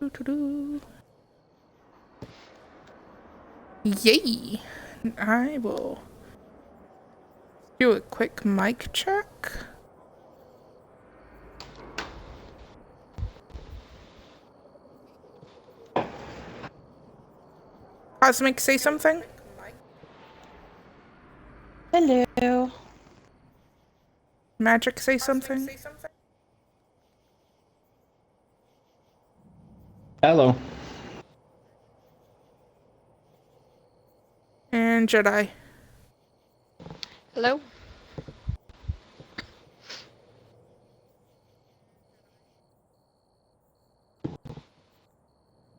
Doo-doo-doo. Yay! I will do a quick mic check. Cosmic, say something. Hello. Magic, say something. Hello. And Jedi. Hello?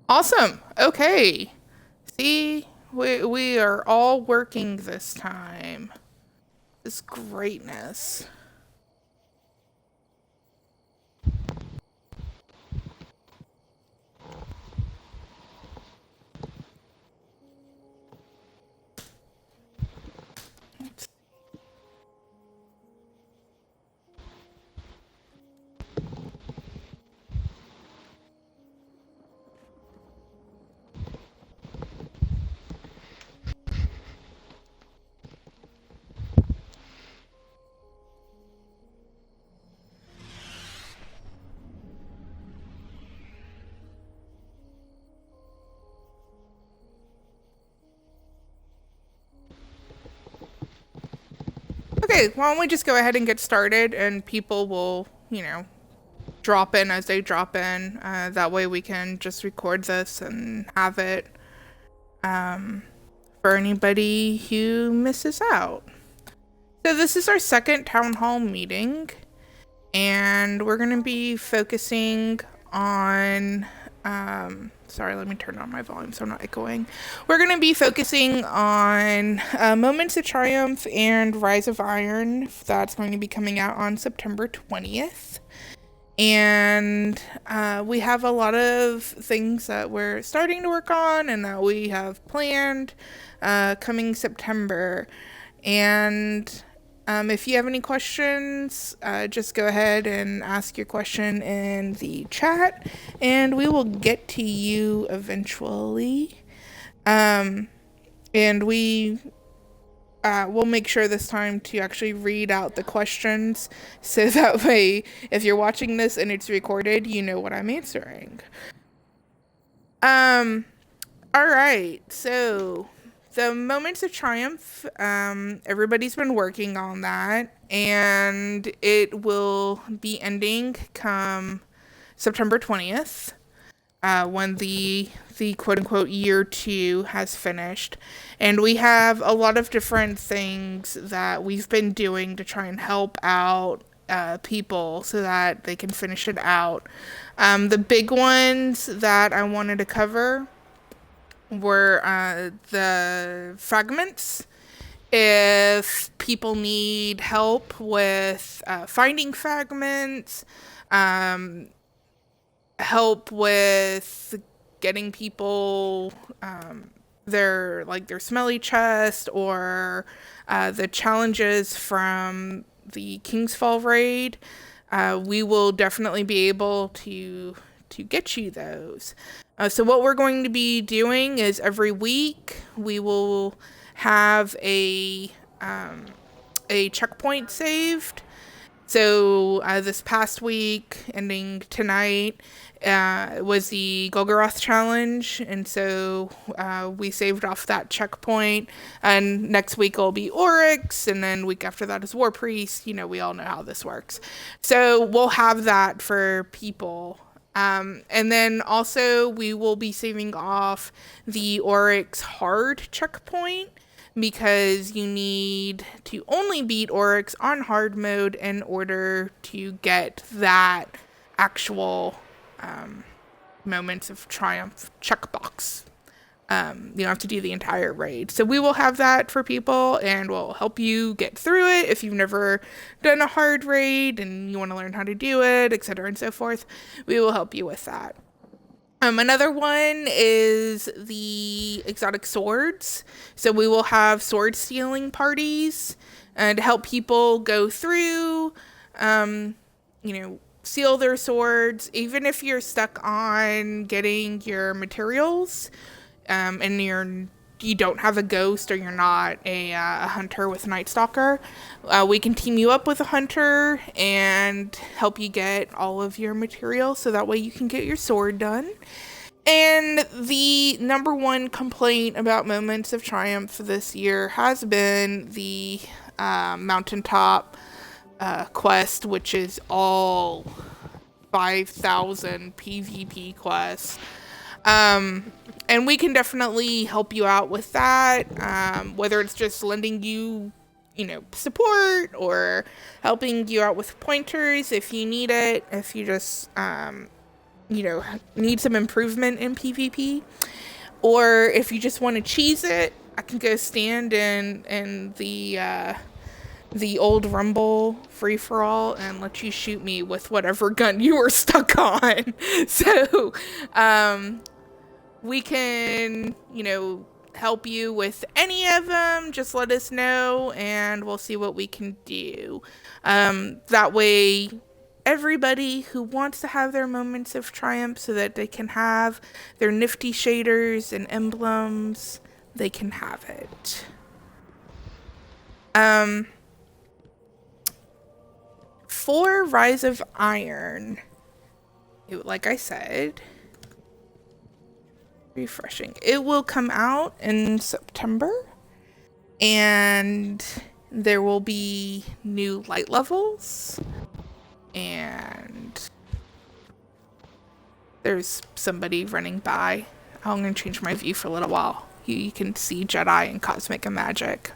Awesome. Okay. See, we are all working this time. This greatness. Okay, why don't we just go ahead and get started, and people will, drop in as they drop in. That way we can just record this and have it for anybody who misses out. So this is our second town hall meeting, and we're going to be focusing on sorry, let me turn on my volume so I'm not echoing. We're going to be focusing on Moments of Triumph and Rise of Iron. That's going to be coming out on September 20th. And we have a lot of things that we're starting to work on and that we have planned coming September. And if you have any questions, just go ahead and ask your question in the chat, and we will get to you eventually. And we'll make sure this time to actually read out the questions, so that way, if you're watching this and it's recorded, you know what I'm answering. All right, so the Moments of Triumph, everybody's been working on that, and it will be ending come September 20th, when the quote-unquote year 2 has finished. And we have a lot of different things that we've been doing to try and help out people so that they can finish it out. The big ones that I wanted to cover were the fragments. If people need help with finding fragments, help with getting people their smelly chest, or the challenges from the Kingsfall raid, we will definitely be able to get you those. So what we're going to be doing is every week we will have a checkpoint saved. So this past week, ending tonight, was the Golgoroth challenge, and so we saved off that checkpoint. And next week will be Oryx, and then week after that is War Priest. We all know how this works. So we'll have that for people. And then also we will be saving off the Oryx hard checkpoint, because you need to only beat Oryx on hard mode in order to get that actual Moments of Triumph checkbox. You don't have to do the entire raid. So we will have that for people, and we'll help you get through it if you've never done a hard raid and you want to learn how to do it, etc. and so forth. We will help you with that. Another one is the exotic swords. So we will have sword stealing parties to help people go through, seal their swords, even if you're stuck on getting your materials, and you don't have a ghost or you're not a hunter with Night Stalker, we can team you up with a hunter and help you get all of your materials so that way you can get your sword done. And the number one complaint about Moments of Triumph this year has been the mountaintop quest, which is all 5,000 PvP quests. And we can definitely help you out with that, whether it's just lending you, support or helping you out with pointers if you need it, if you just, need some improvement in PvP, or if you just want to cheese it, I can go stand in the old Rumble free-for-all and let you shoot me with whatever gun you were stuck on. So, we can, help you with any of them. Just let us know and we'll see what we can do. That way, everybody who wants to have their Moments of Triumph so that they can have their nifty shaders and emblems, they can have it. For Rise of Iron, like I said, refreshing. It will come out in September, and there will be new light levels, and there's somebody running by. I'm going to change my view for a little while. You can see Jedi and Cosmic and Magic.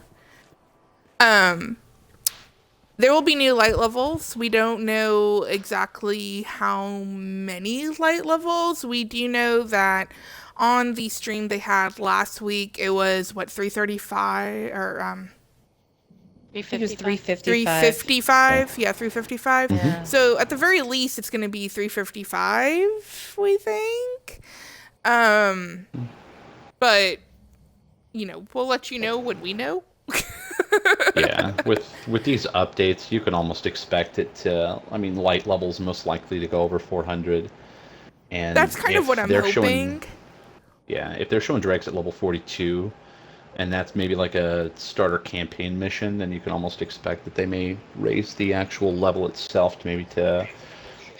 There will be new light levels. We don't know exactly how many light levels. We do know that on the stream they had last week, it was, 335 or, 355. 355. Yeah, 355. Yeah. So at the very least, it's going to be 355, we think. But, we'll let you know when we know. Yeah, with these updates, you can almost expect it to. I mean, light levels most likely to go over 400, and that's kind of what I'm hoping. If they're showing dregs at level 42, and that's maybe like a starter campaign mission, then you can almost expect that they may raise the actual level itself to maybe to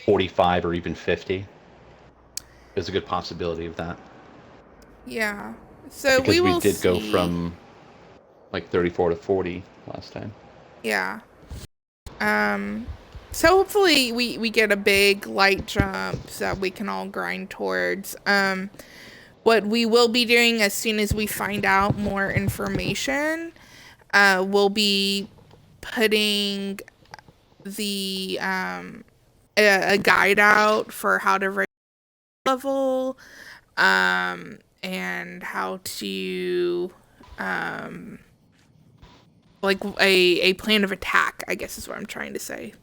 45 or even 50. There's a good possibility of that. Yeah, so because we did go from like 34 to 40 last time. Yeah. So hopefully we get a big light jump that we can all grind towards. What we will be doing as soon as we find out more information, we'll be putting the a guide out for how to raise level, and how to like a plan of attack, I guess is what I'm trying to say.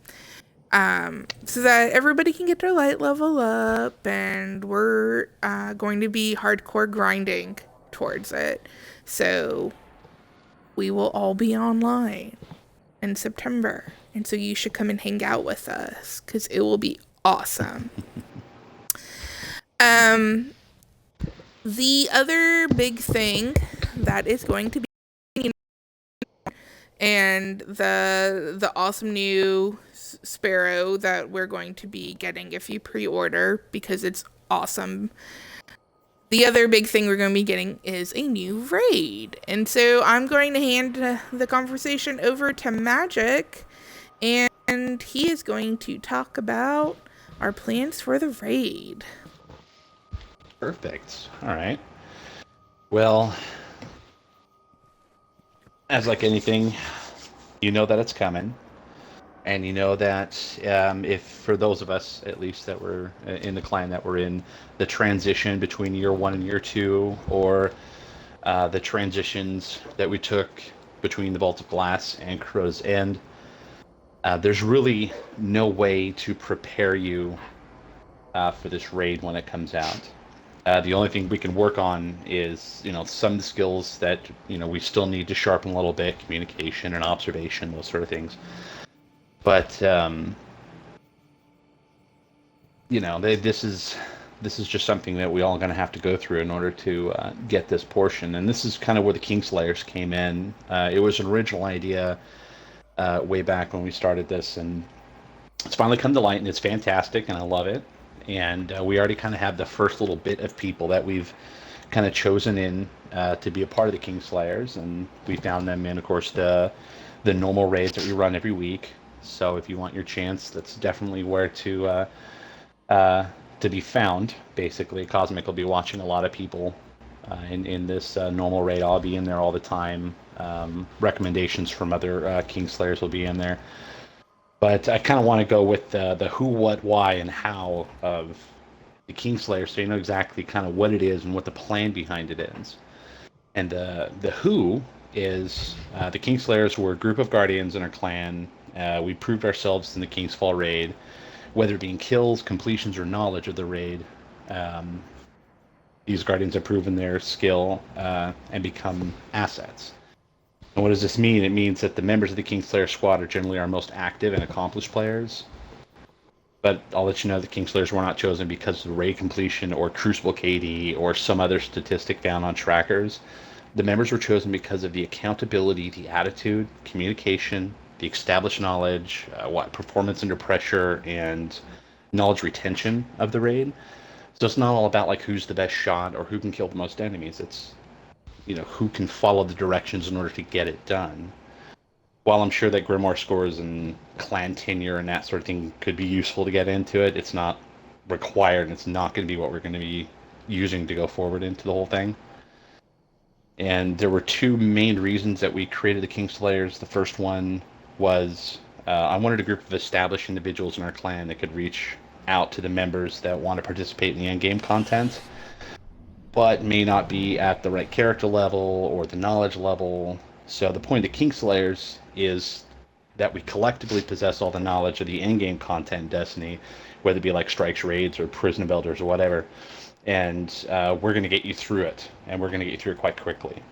So that everybody can get their light level up, and we're going to be hardcore grinding towards it. So we will all be online in September, and so you should come and hang out with us because it will be awesome. The other big thing that is going to be, and the awesome new Sparrow that we're going to be getting if you pre-order, because it's awesome. The other big thing we're going to be getting is a new raid. And so I'm going to hand the conversation over to Magic, and he is going to talk about our plans for the raid. Perfect. All right. Well, as like anything, you know that it's coming. And you know that if, for those of us, at least, that were in the clan that were in the transition between year 1 and year 2, or the transitions that we took between the Vault of Glass and Kuroda's End, there's really no way to prepare you for this raid when it comes out. The only thing we can work on is, some of the skills that, we still need to sharpen a little bit, communication and observation, those sort of things. But this is just something that we all going to have to go through in order to get this portion. And this is kind of where the Kingslayers came in. It was an original idea way back when we started this, and it's finally come to light, and it's fantastic, and I love it. And we already kind of have the first little bit of people that we've kind of chosen in to be a part of the Kingslayers, and we found them in, of course, the normal raids that we run every week. So if you want your chance, that's definitely where to be found. Basically, Cosmic will be watching a lot of people in this normal raid. I'll be in there all the time. Recommendations from other Kingslayers will be in there. But I kind of want to go with the who, what, why, and how of the Kingslayer, so you know exactly kind of what it is and what the plan behind it is. And the who is the Kingslayers were a group of guardians in our clan. We proved ourselves in the Kingsfall raid, whether it being kills, completions, or knowledge of the raid. Um, these guardians have proven their skill and become assets. And what does this mean? It means that the members of the Kingslayer squad are generally our most active and accomplished players. But I'll let you know the Kingslayers were not chosen because of raid completion or Crucible KD or some other statistic found on trackers. The members were chosen because of the accountability, the attitude, communication, the established knowledge, performance under pressure, and knowledge retention of the raid. So it's not all about like who's the best shot or who can kill the most enemies. It's who can follow the directions in order to get it done. While I'm sure that Grimoire scores and clan tenure and that sort of thing could be useful to get into it, it's not required, and it's not going to be what we're going to be using to go forward into the whole thing. And there were two main reasons that we created the Kingslayers. The first one was I wanted a group of established individuals in our clan that could reach out to the members that want to participate in the endgame content, but may not be at the right character level or the knowledge level. So the point of the Kingslayers is that we collectively possess all the knowledge of the endgame content in Destiny, whether it be like strikes, raids, or prison of elders, or whatever. And we're going to get you through it, and we're going to get you through it quite quickly.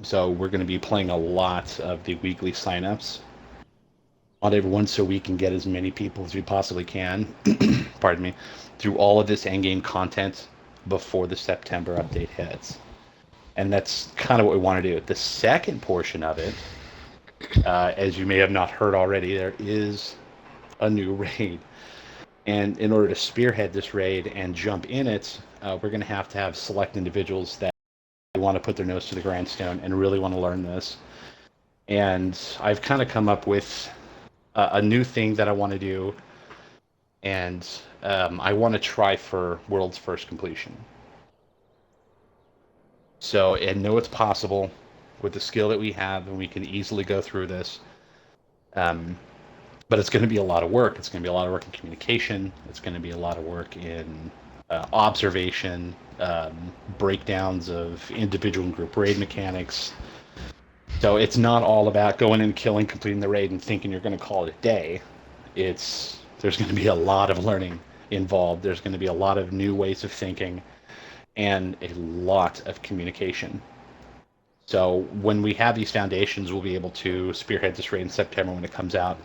So we're going to be playing a lot of the weekly signups on every once a week and get as many people as we possibly can, pardon me, through all of this endgame content before the September update hits. And that's kind of what we want to do. The second portion of it, as you may have not heard already, there is a new raid. And in order to spearhead this raid and jump in it, we're going to have select individuals that want to put their nose to the grindstone and really want to learn this. And I've kind of come up with a new thing that I want to do, and I want to try for world's first completion. So I know it's possible with the skill that we have, and we can easily go through this. But it's going to be a lot of work. It's going to be a lot of work in communication. It's going to be a lot of work in observation, breakdowns of individual and group raid mechanics. So it's not all about going and killing, completing the raid, and thinking you're going to call it a day. There's going to be a lot of learning involved. There's going to be a lot of new ways of thinking and a lot of communication. So when we have these foundations, we'll be able to spearhead this raid in September when it comes out.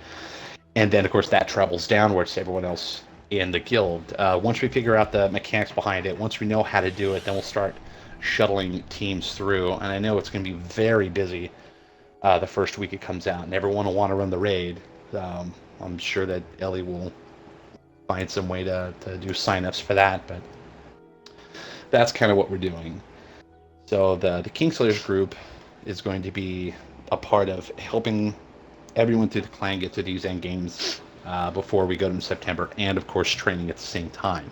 And then, of course, that travels downwards to everyone else in the guild. Once we figure out the mechanics behind it, once we know how to do it, then we'll start shuttling teams through. And I know it's going to be very busy the first week it comes out, and everyone will want to run the raid. I'm sure that Ellie will find some way to do signups for that, but that's kind of what we're doing. So the Kingslayers group is going to be a part of helping everyone through the clan get to these end games before we go to September, and of course training at the same time.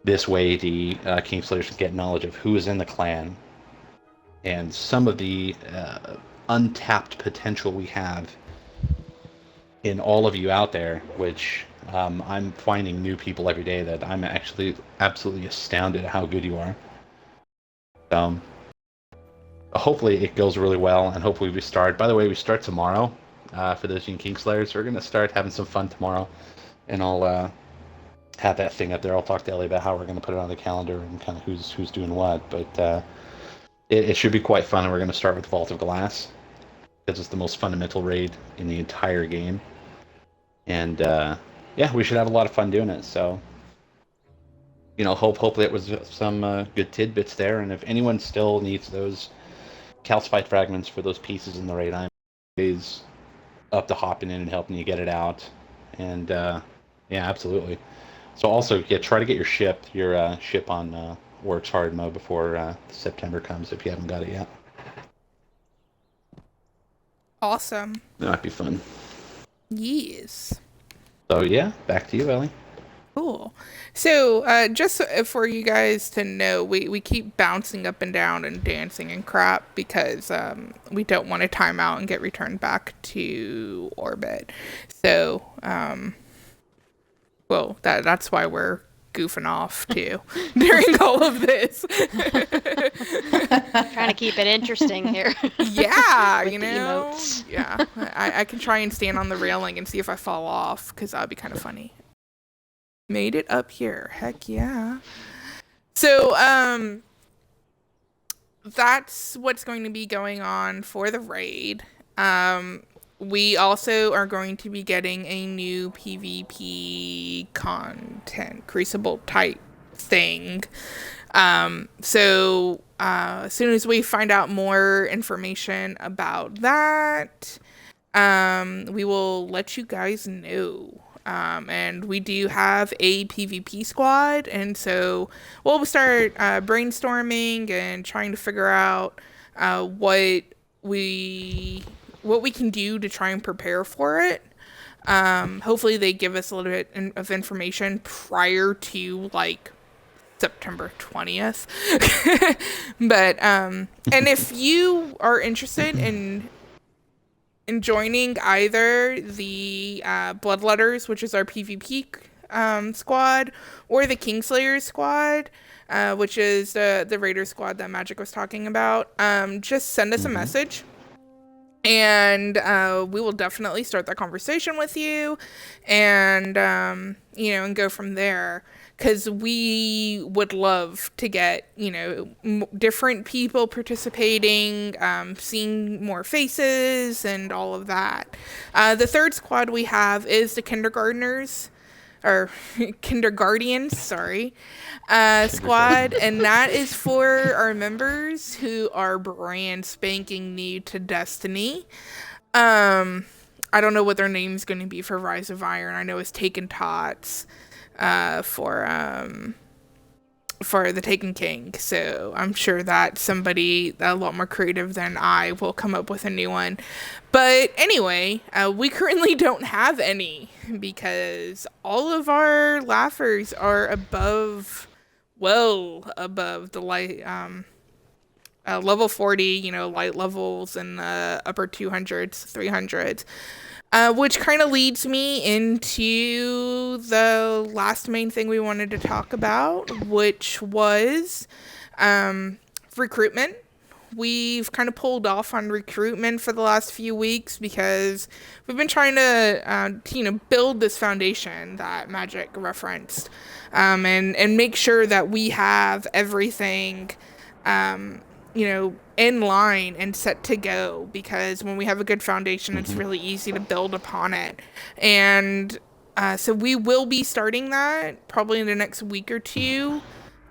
This way the Kingslayers can get knowledge of who is in the clan and some of the untapped potential we have in all of you out there, which I'm finding new people every day that I'm actually absolutely astounded at how good you are. Hopefully it goes really well, and hopefully we start. By the way, we start tomorrow. For those Kingslayers, we're going to start having some fun tomorrow, and I'll have that thing up there. I'll talk to Ellie about how we're going to put it on the calendar and kind of who's doing what, but it should be quite fun, and we're going to start with Vault of Glass, because it's the most fundamental raid in the entire game. And yeah, we should have a lot of fun doing it. So hopefully it was some good tidbits there. And if anyone still needs those calcified fragments for those pieces in the raid, I'm always up to hopping in and helping you get it out. And yeah, absolutely. So also, yeah, try to get your ship on Works Hard mode before September comes if you haven't got it yet. Awesome. That might be fun. Yes. So yeah, back to you, Ellie. Cool. So, just for you guys to know, we keep bouncing up and down and dancing and crap because we don't want to time out and get returned back to orbit. So, well, that's why we're goofing off too during all of this. Trying to keep it interesting here. Yeah, With you the know. emotes. Yeah, I can try and stand on the railing and see if I fall off because that'd be kind of funny. Made it up here. Heck yeah. So, that's what's going to be going on for the raid. We also are going to be getting a new PvP content, Crucible type thing. So, as soon as we find out more information about that, we will let you guys know. And we do have a PvP squad, and so we'll start brainstorming and trying to figure out what we can do to try and prepare for it. Hopefully they give us a little bit of information prior to like September 20th. But and if you are interested in joining either the Bloodletters, which is our PvP squad, or the Kingslayers squad, which is the Raider squad that Magic was talking about, just send us a message. And we will definitely start that conversation with you and, and go from there. Because we would love to get, different people participating, seeing more faces and all of that. The third squad we have is the kindergartners, or kindergardians, sorry, squad. And that is for our members who are brand spanking new to Destiny. I don't know what their name's going to be for Rise of Iron. I know it's Taken Tots. For the Taken King, so I'm sure that somebody a lot more creative than I will come up with a new one. But anyway, we currently don't have any because all of our laughers are well above the light level 40, light levels in the upper 200s, 300s. Which kind of leads me into the last main thing we wanted to talk about, which was recruitment. We've kind of pulled off on recruitment for the last few weeks because we've been trying to, build this foundation that Magic referenced, and make sure that we have everything, in line and set to go, because when we have a good foundation, it's really easy to build upon it. And so we will be starting that probably in the next week or two.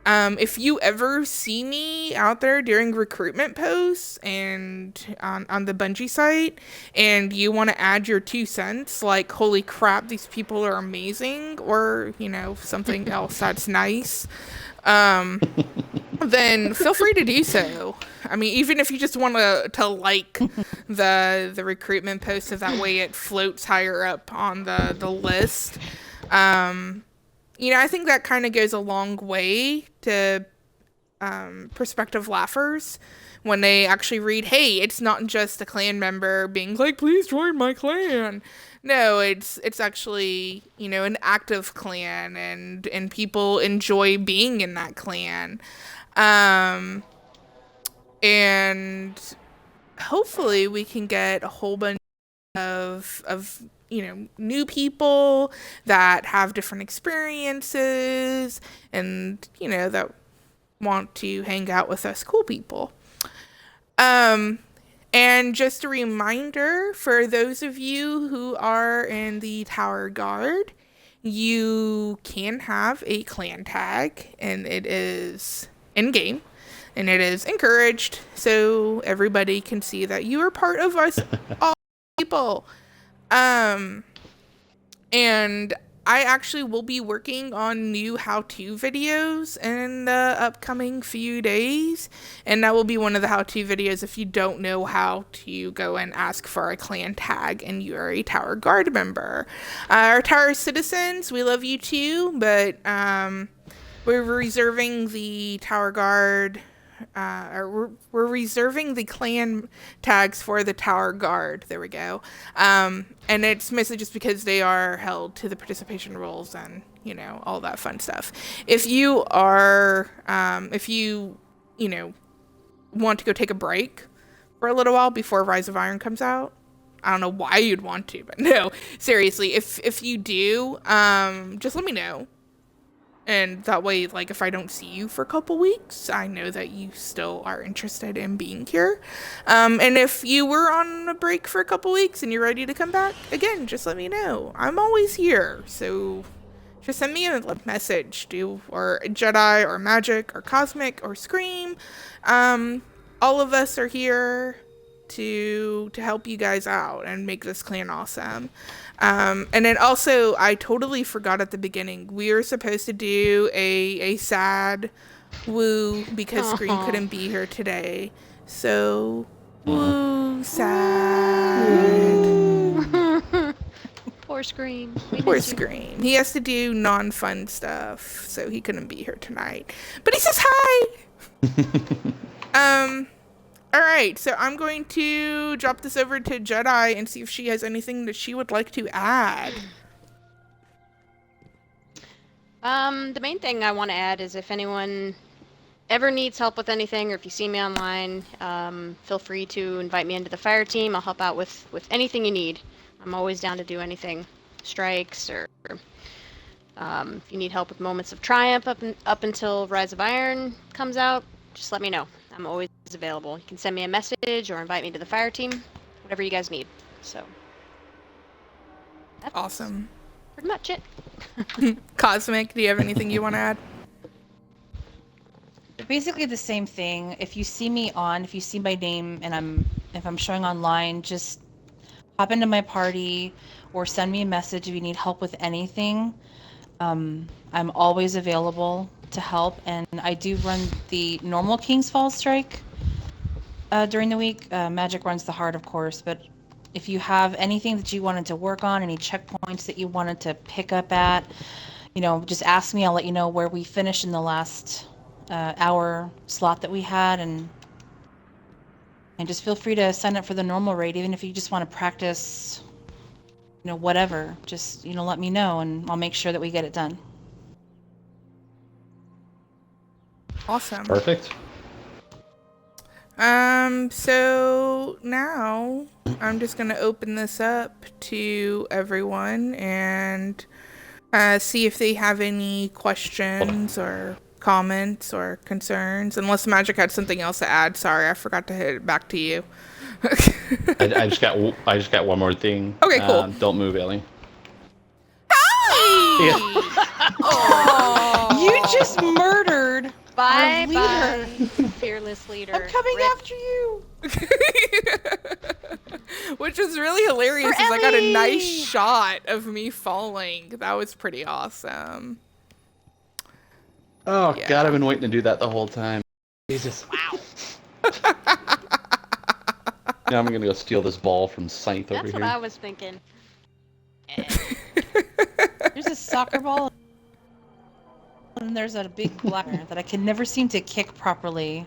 If you ever see me out there during recruitment posts and on the Bungie site and you want to add your 2 cents, like, holy crap, these people are amazing, or, something else that's nice, then feel free to do so. I mean, even if you just want to like the recruitment post, so that way it floats higher up on the list. I think that kind of goes a long way to prospective laughers when they actually read, hey, it's not just a clan member being like, please join my clan. No, it's actually, an active clan, and people enjoy being in that clan. And hopefully we can get a whole bunch of new people that have different experiences and, that want to hang out with us cool people. And just a reminder for those of you who are in the Tower Guard, you can have a clan tag, and it is in game, and it is encouraged, so everybody can see that you are part of us all people. Um, and I actually will be working on new how-to videos in the upcoming few days, and that will be one of the how-to videos if you don't know how to go and ask for a clan tag and you're a Tower Guard member. Our Tower citizens, we love you too, but we're reserving the Tower Guard, or we're reserving the clan tags for the Tower Guard. There we go. And it's mostly just because they are held to the participation rules and, you know, all that fun stuff. If you are, you know, want to go take a break for a little while before Rise of Iron comes out, I don't know why you'd want to, but no, seriously, if you do, just let me know. And that way, like, if I don't see you for a couple weeks, I know that you still are interested in being here. And if you were on a break for a couple weeks and you're ready to come back, again, just let me know. I'm always here, so just send me a message, or Jedi, or Magic, or Cosmic, or Scream. All of us are here to help you guys out and make this clan awesome. And then also, I totally forgot at the beginning, we were supposed to do a sad woo because Scream couldn't be here today. So, woo, sad. Poor Scream. Poor Scream. He has to do non-fun stuff, so he couldn't be here tonight. But he says hi! Alright, so I'm going to drop this over to Jedi and see if she has anything that she would like to add. The main thing I want to add is if anyone ever needs help with anything, or if you see me online, feel free to invite me into the fire team. I'll help out with anything you need. I'm always down to do anything. Strikes, or if you need help with Moments of Triumph up until Rise of Iron comes out, just let me know. I'm always available. You can send me a message or invite me to the fire team, whatever you guys need. So that's Awesome. pretty much it. Cosmic, do you have anything you want to add? Basically the same thing. If you see me on, if you see my name and if I'm showing online, just hop into my party or send me a message if you need help with anything. I'm always available to help, and I do run the normal King's Fall strike during the week. Magic runs the heart, of course, but if you have anything that you wanted to work on, any checkpoints that you wanted to pick up at, you know, just ask me. I'll let you know where we finished in the last hour slot that we had, and just feel free to sign up for the normal raid, even if you just want to practice, you know, whatever. Just, you know, let me know, and I'll make sure that we get it done. Awesome. Perfect. So now I'm just going to open this up to everyone and see if they have any questions or comments or concerns. Unless Magic had something else to add. Sorry, I forgot to hit it back to you. I just got one more thing. Okay, cool. Don't move, Ellie. Hi! You just murdered Bye, our bye, leader. fearless leader. I'm coming Rip. after you. Which is really hilarious For because I got a nice Ellie! shot of me falling. That was pretty awesome. Oh Yeah. God, I've been waiting to do that the whole time. Jesus. Wow. Now I'm gonna go steal this ball from Scythe over That's here. what I was thinking. There's a soccer ball, and there's a big black one that I can never seem to kick properly.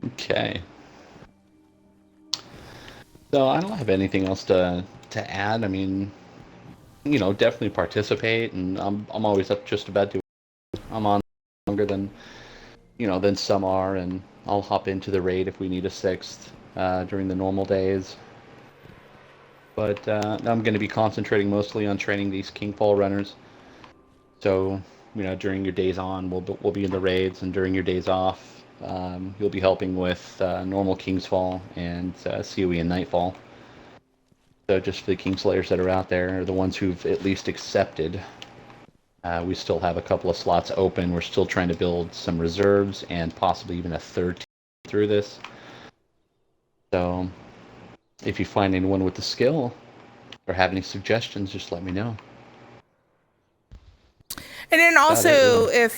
Okay. So I don't have anything else to add. I mean, you know, definitely participate, and I'm always up just about doing. I'm on longer than some are, and I'll hop into the raid if we need a sixth during the normal days. But I'm going to be concentrating mostly on training these Kingfall runners. So, you know, during your days on, we'll be in the raids, and during your days off, you'll be helping with normal King's Fall and COE and Nightfall. So just for the Kingslayers that are out there, the ones who've at least accepted, we still have a couple of slots open. We're still trying to build some reserves and possibly even a third team through this. So if you find anyone with the skill or have any suggestions, just let me know. And then Got also, it,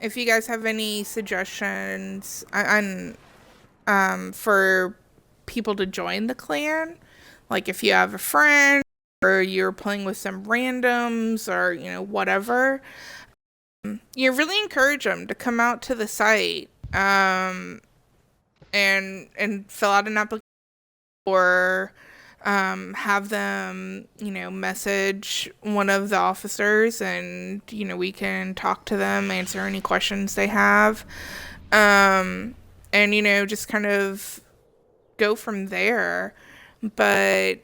if you guys have any suggestions on for people to join the clan, like if you have a friend or you're playing with some randoms or whatever, you really encourage them to come out to the site and fill out an application or have them message one of the officers, and we can talk to them, answer any questions they have, and just kind of go from there. But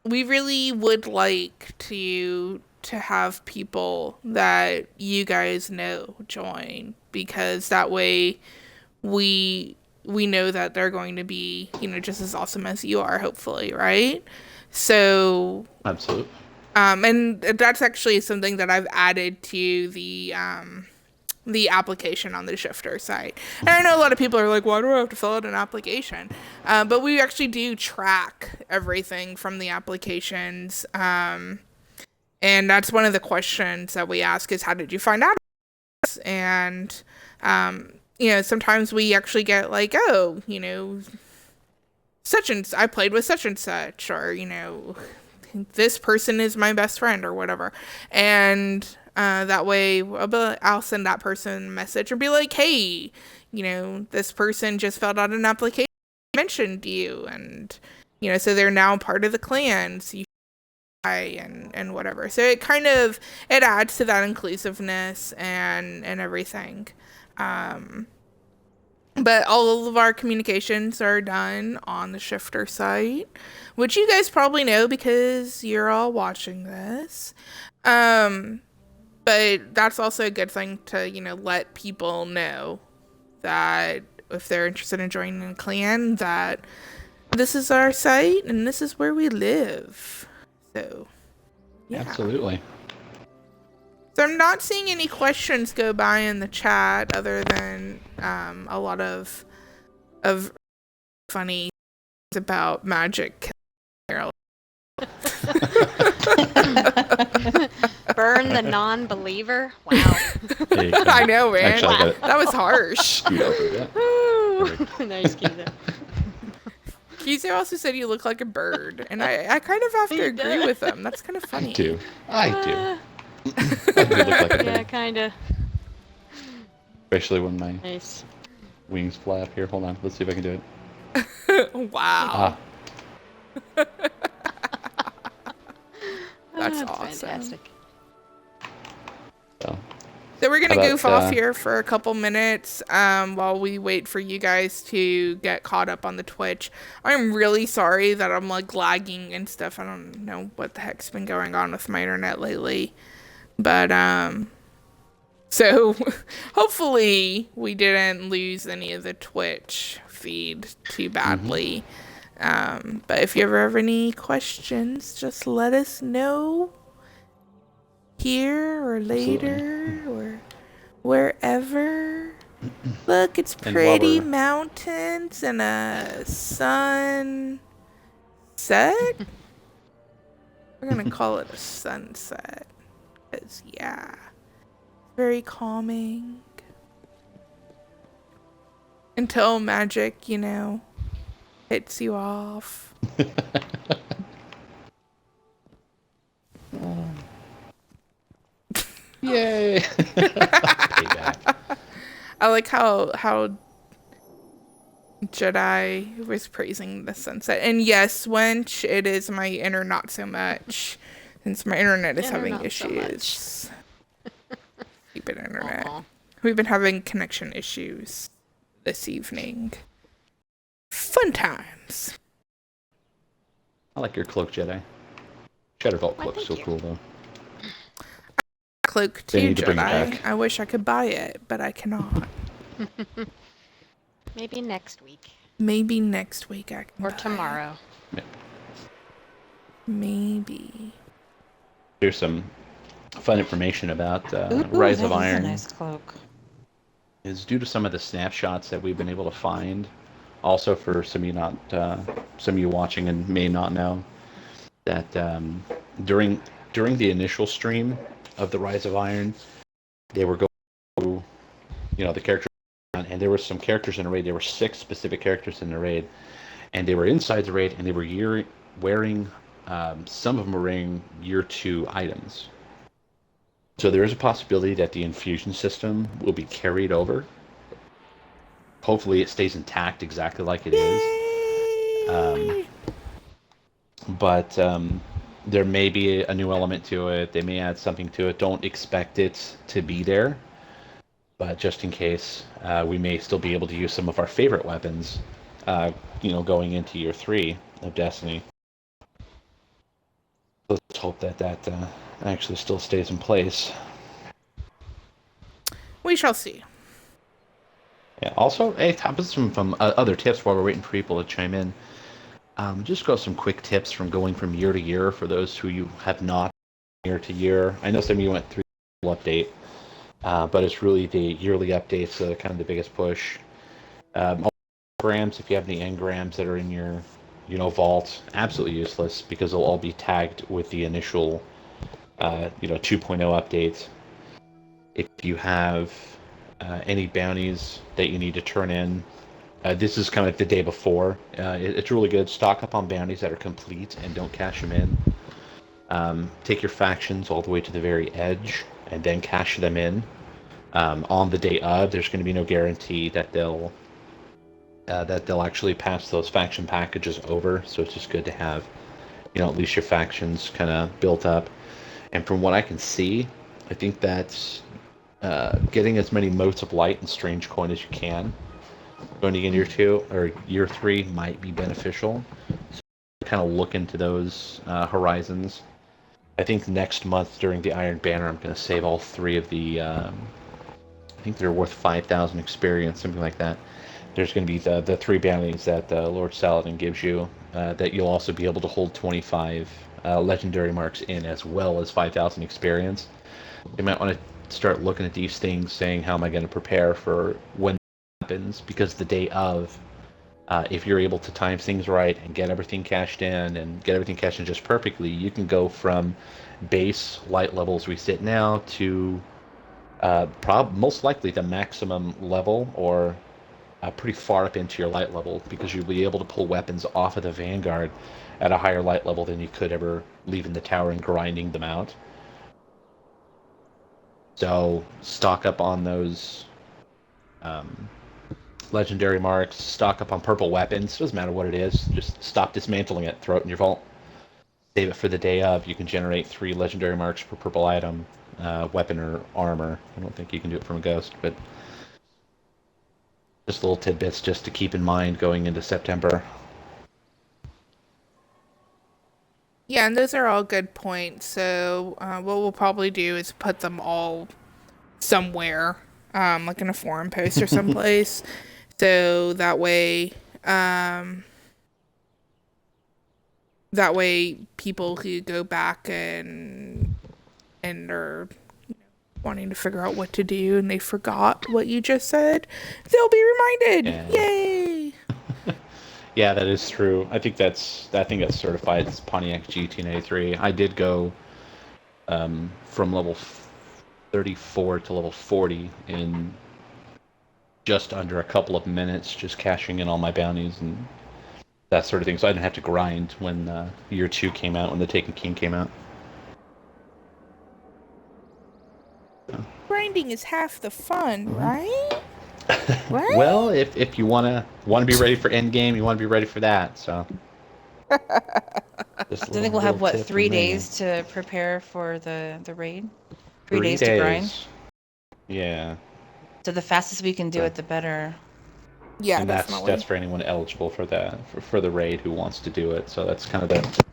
we really would like to have people that you guys know join, because that way we know that they're going to be just as awesome as you are, hopefully, right? So Absolutely. and that's actually something that I've added to the application on the Shifter site. And I know a lot of people are like, why do I have to fill out an application? But we actually do track everything from the applications. And that's one of the questions that we ask is, how did you find out? And, sometimes we actually get like, oh, I played with such and such, or, this person is my best friend or whatever. And that way I'll send that person a message and be like, hey, this person just filled out an application, mentioned you, and so they're now part of the clan, so you and whatever. So it adds to that inclusiveness and everything. But all of our communications are done on the Shifter site, which you guys probably know because you're all watching this. But that's also a good thing to, let people know that if they're interested in joining a clan, that this is our site and this is where we live. So, yeah. Absolutely. So I'm not seeing any questions go by in the chat other than a lot of funny things about magic. Burn the non-believer. Wow. I know, man. Actually, That was harsh. scoot over that. Nice, Kiza. Kizu also said you look like a bird, and I kind of have to agree with him. That's kind of funny. I do. I do look like a Yeah, bird. kind of. Especially when my Nice. wings flap. Here, hold on. Let's see if I can do it. Wow. That's awesome. Fantastic. So we're gonna How about, goof off here for a couple minutes while we wait for you guys to get caught up on the Twitch. I'm really sorry that I'm like lagging and stuff. I don't know what the heck's been going on with my internet lately. But so hopefully we didn't lose any of the Twitch feed too badly. But if you ever have any questions, just let us know here or later or wherever. Look, it's pretty mountains and a sunset. We're gonna call it a sunset, 'cause yeah, very calming. Until magic, hits you off. Yay! Payback. I like how Jedi was praising the sunset. And yes, Wench, it is my inner not so much, since my internet is having issues. Stupid internet. Aw. We've been having connection issues this evening. Fun times. I like your cloak, Jedi. Shadowvault Why, cloak's thank so you. cool, though. Cloak They too, need to bring it Jedi. back. I wish I could buy it, but I cannot. Maybe next week. Maybe next week I can Or buy. tomorrow. Maybe. There's some fun information about Ooh, Rise that of is a Iron. nice cloak. Is due to some of the snapshots that we've been able to find. Also, for some of you some of you watching and may not know that during the initial stream of the Rise of Iron, they were going through, the characters, and there were some characters in the raid. There were 6 specific characters in the raid, and they were inside the raid, and they were wearing. Some of them were wearing year 2 items. So there is a possibility that the infusion system will be carried over. Hopefully, it stays intact exactly like it is. But there may be a new element to it. They may add something to it. Don't expect it to be there. But just in case, we may still be able to use some of our favorite weapons, going into year 3 of Destiny. Let's hope that actually still stays in place. We shall see. Yeah. Also, hey, how about some other tips while we're waiting for people to chime in? Just go some quick tips from going from year to year for those who you have not year to year. I know some of you went through the update, but it's really the yearly updates that are kind of the biggest push. Engrams, if you have any engrams that are in your, vault, absolutely useless because they'll all be tagged with the initial, 2.0 update. If you have any bounties that you need to turn in, this is kind of like the day before. It's really good. Stock up on bounties that are complete and don't cash them in. Take your factions all the way to the very edge and then cash them in. On the day of, there's going to be no guarantee that they'll actually pass those faction packages over. So it's just good to have, at least your factions kind of built up. And from what I can see, I think that's getting as many motes of light and strange coin as you can going in year 2 or year 3 might be beneficial. So kind of look into those horizons. I think next month during the Iron Banner, I'm going to save all 3 of the. I think they're worth 5,000 experience, something like that. There's going to be the 3 bounties that Lord Saladin gives you. That you'll also be able to hold 25 legendary marks in, as well as 5,000 experience. You might want to start looking at these things, saying, "How am I going to prepare for when?" Happens, because the day of, if you're able to time things right and get everything cashed in just perfectly, you can go from base light levels we sit now to most likely the maximum level, or pretty far up into your light level, because you'll be able to pull weapons off of the Vanguard at a higher light level than you could ever leaving the tower and grinding them out. So stock up on those legendary marks, stock up on purple weapons. Doesn't matter what it is, just stop dismantling it, throw it in your vault. Save it for the day of. You can generate 3 legendary marks per purple item, weapon or armor. I don't think you can do it from a ghost, but just little tidbits just to keep in mind going into September. Yeah, and those are all good points. So what we'll probably do is put them all somewhere, like in a forum post or someplace. So that way people who go back and are wanting to figure out what to do and they forgot what you just said, they'll be reminded. Yeah. Yay! Yeah, that is true. I think that's certified as Pontiac GT93. I did go from level 34 to level 40 in just under a couple of minutes, just cashing in all my bounties and that sort of thing. So I didn't have to grind when year 2 came out, when the Taken King came out. Grinding is half the fun, right? Right? Well, if you wanna be ready for endgame, you want to be ready for that. So. I think we'll have 3 days to prepare for the raid. 3 days to grind. Yeah. So the fastest we can do it, the better. Yeah, and definitely. that's for anyone eligible for that for the raid who wants to do it. So that's kind of the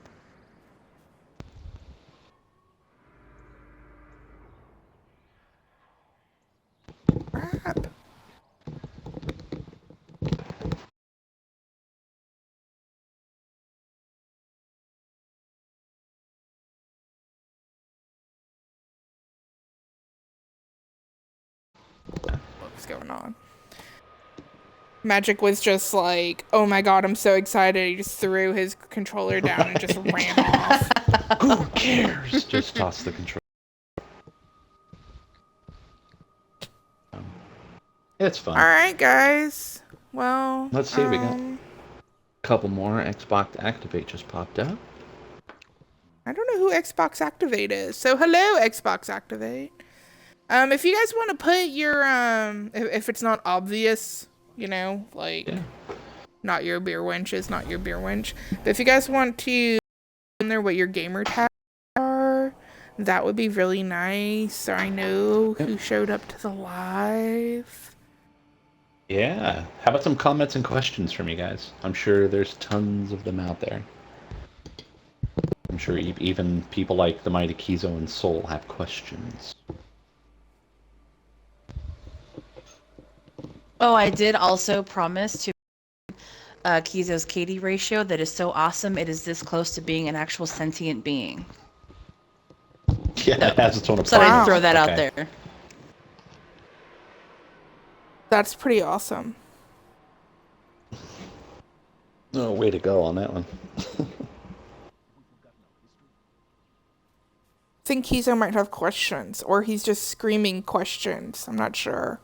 was going on. Magic was just like, oh my god, I'm so excited. He just threw his controller down and just ran off. Who cares? Just toss the control. It's fun. All right, guys. Well, Let's see, we got a couple more. Xbox Activate just popped up. I don't know who Xbox Activate is. So hello, Xbox Activate. If you guys want to put your if it's not obvious, you know, like Yeah. not your beer wench is not your beer wench. But if you guys want to put in there what your gamer tags are, that would be really nice. So I know who showed up to the live. Yeah. How about some comments and questions from you guys? I'm sure there's tons of them out there. I'm sure even people like the Mighty Kizo and Soul have questions. Oh, I did also promise to Kizo's Katie ratio that is so awesome it is this close to being an actual sentient being. Yeah, it has its own So Wow. I'd throw that out Okay. there. That's pretty awesome. Oh, way to go on that one. I think Kizo might have questions, or he's just screaming questions. I'm not sure.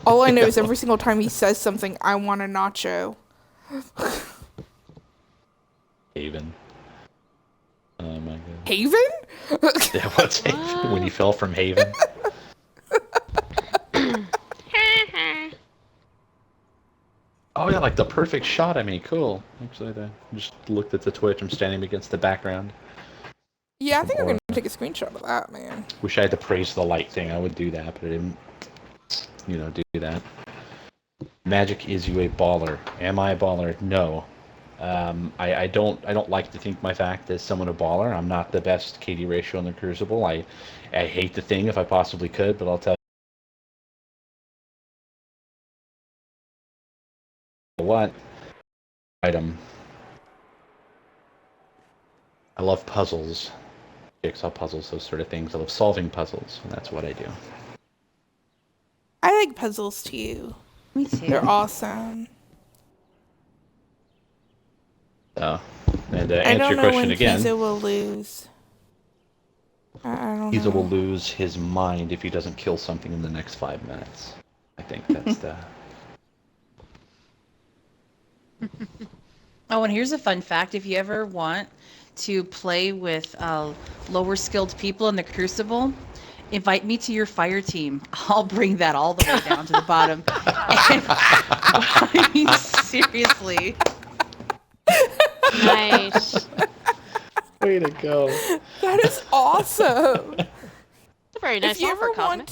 All I know is every single time he says something, I want a nacho. Haven. Oh my god. Haven? Yeah, what's Haven? When he fell from Haven? Oh yeah, like the perfect shot. I mean, cool. Actually, I just looked at the Twitch. I'm standing against the background. Yeah, I think I'm gonna take a screenshot of that, man. Wish I had the praise the light thing. I would do that, but I didn't. Do that. Magic, is you a baller? Am I a baller? No. I don't like to think my fact as someone a baller. I'm not the best KD ratio in the Crucible. I hate the thing if I possibly could, but I'll tell you what. Item. I love puzzles, jigsaw puzzles, those sort of things. I love solving puzzles, and that's what I do. I like puzzles too. Me too. They're awesome. So, and to I answer don't your know question when again, Kizo will lose. I don't Kiza know. will lose his mind if he doesn't kill something in the next 5 minutes. I think that's the. Oh, and here's a fun fact. If you ever want to play with lower skilled people in the Crucible, invite me to your fire team. I'll bring that all the way down to the bottom. And, I mean, seriously. Nice. Way to go. That is awesome. It's a very nice If you offer, ever want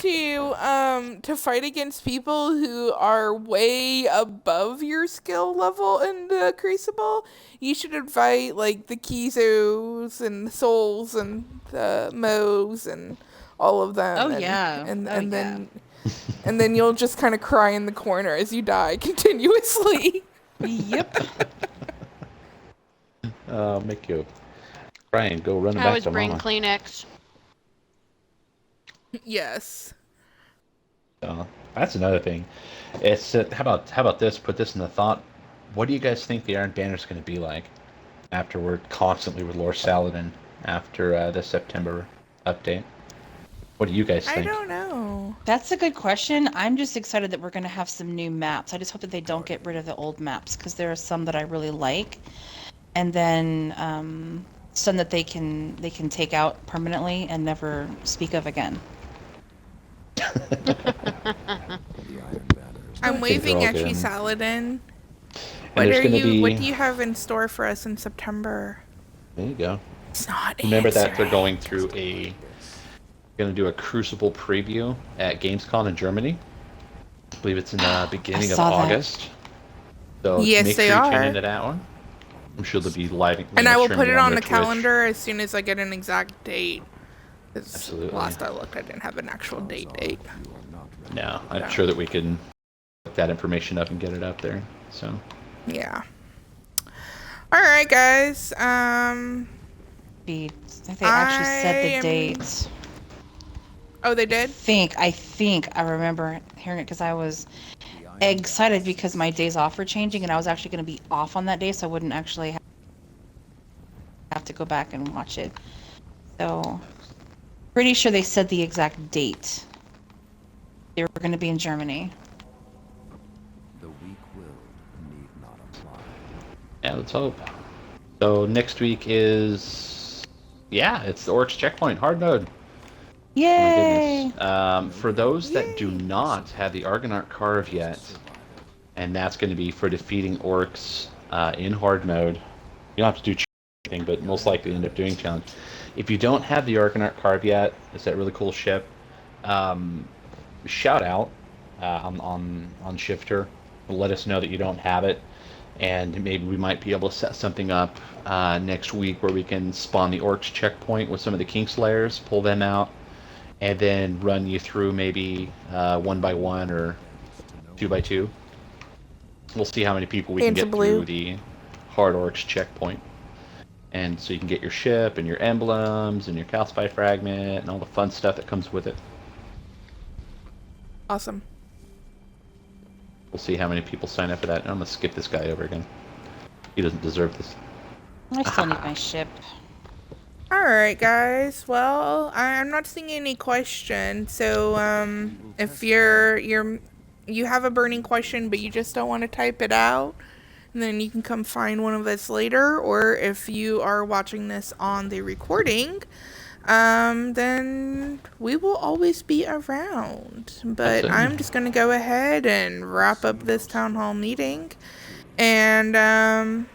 to fight against people who are way above your skill level in the Crucible, you should invite like the Kizos and the Souls and the Moes and all of them. Oh, and, yeah. and Oh, and then and then you'll just kind of cry in the corner as you die continuously. Yep. Make you cry and go running I back always to bring mama. Kleenex. Yes. So, that's another thing. It's how about this? Put this in the thought. What do you guys think the Iron Banner is going to be like after we're constantly with Lord Saladin after the September update? What do you guys I think? don't know. That's a good question. I'm just excited that we're going to have some new maps. I just hope that they don't get rid of the old maps because there are some that I really like. And then some that they can take out permanently and never speak of again. I'm think waving they're all at you, good. Saladin. And there's gonna be. What do you have in store for us in September? There you go. It's not Remember that they're answering. going through going to do a Crucible preview at Gamescom in Germany. I believe it's in the beginning of saw that. August. So Yes, make they sure you tune are. into that one. I'm sure they'll be live. And I will streaming put it on their the Twitch. calendar as soon as I get an exact date. 'Cause Absolutely. last I looked, I didn't have an actual date. No, I'm Yeah. sure that we can look that information up and get it up there. So Yeah. All right, guys. I think they actually said I the am- dates. Oh, they did? I think I remember hearing it because I was excited because my days off were changing and I was actually going to be off on that day, so I wouldn't actually have to go back and watch it. So, pretty sure they said the exact date. They were going to be in Germany. The weak-willed need not apply. Yeah, let's hope. So next week is, yeah, it's the Orcs checkpoint hard mode. Oh my Yay! goodness. For those that do Yay. not have the Argonaut carve yet, and that's going to be for defeating orcs in hard mode. You don't have to do anything, but most likely end up doing challenge. If you don't have the Argonaut carve yet, it's that really cool ship. Shout out on Shifter. Let us know that you don't have it, and maybe we might be able to set something up next week where we can spawn the orcs checkpoint with some of the Kingslayers, pull them out, and then run you through maybe 1 by 1 or 2 by 2. We'll see how many people we can Angel get Blue. through the hard orcs checkpoint. And so you can get your ship and your emblems and your calcify fragment and all the fun stuff that comes with it. Awesome. We'll see how many people sign up for that. I'm gonna skip this guy over again. He doesn't deserve this. I still need my ship. All right, guys. Well, I'm not seeing any questions. So, if you have a burning question, but you just don't want to type it out, then you can come find one of us later. Or if you are watching this on the recording, then we will always be around. But Awesome. I'm just gonna go ahead and wrap up this town hall meeting, and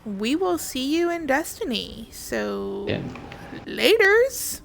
we will see you in Destiny. So, Yeah. laters.